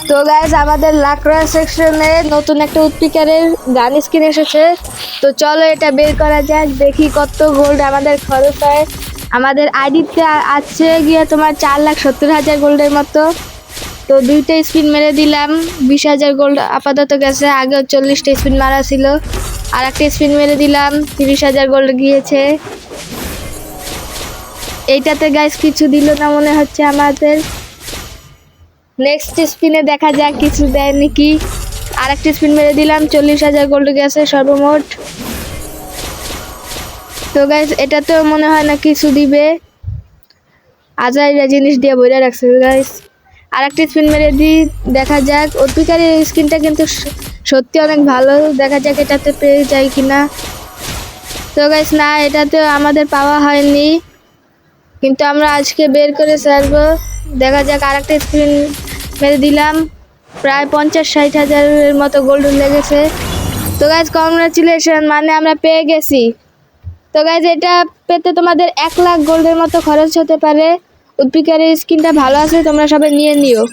তো গাইজ আমাদের লাকড়া সেকশনে নতুন একটা উৎপিকারের গান স্কিন এসেছে। তো চলো এটা বের করা যাক, দেখি কত গোল্ড আমাদের খরচ হয়। আমাদের আইডিতে আছে গিয়ে তোমার 4,70,000 গোল্ডের মতো। তো দুইটা স্পিন মেরে দিলাম, 20,000 গোল্ড আপাতত গেছে। আগেও 40টা স্পিন মারা ছিল, আর একটা স্পিন মেরে দিলাম, 30,000 গোল্ড গিয়েছে। এইটাতে গাইজ কিছু দিল না মনে হচ্ছে আমাদের। নেক্সট স্পিনে দেখা যাক কিছু দেয় নাকি। আর একটা স্পিন মেরে দিলাম, 40,000 গোল্ড গেছে সর্বমোট। তো গাইজ এটাতেও মনে হয় না কিছু দিবে, আজাইরা জিনিস দিয়ে বইরা রাখছে গাইজ। আর একটা স্পিন মেরে দিই, দেখা যাক। অর্পিকারের স্কিনটা কিন্তু সত্যি অনেক ভালো, দেখা যাক এটাতে পেয়ে যায় কিনা। তো গাইজ না, এটাতে আমাদের পাওয়া হয়নি, কিন্তু আমরা আজকে বের করে ছাড়বো। দেখা যাক। আর একটা স্পিন মেরে দিলাম, প্রায় 50-60,000-এর মতো গোল্ড লেগেছে। তো গাইজ কংগ্রাচুলেশন, মানে আমরা পেয়ে গেছি। তো গাইজ এটা পেতে তোমাদের 1 লাখ গোল্ডের মতো খরচ হতে পারে। উৎপিকারের স্কিনটা ভালো আছে, তোমরা সবাই নিয়ে নিও।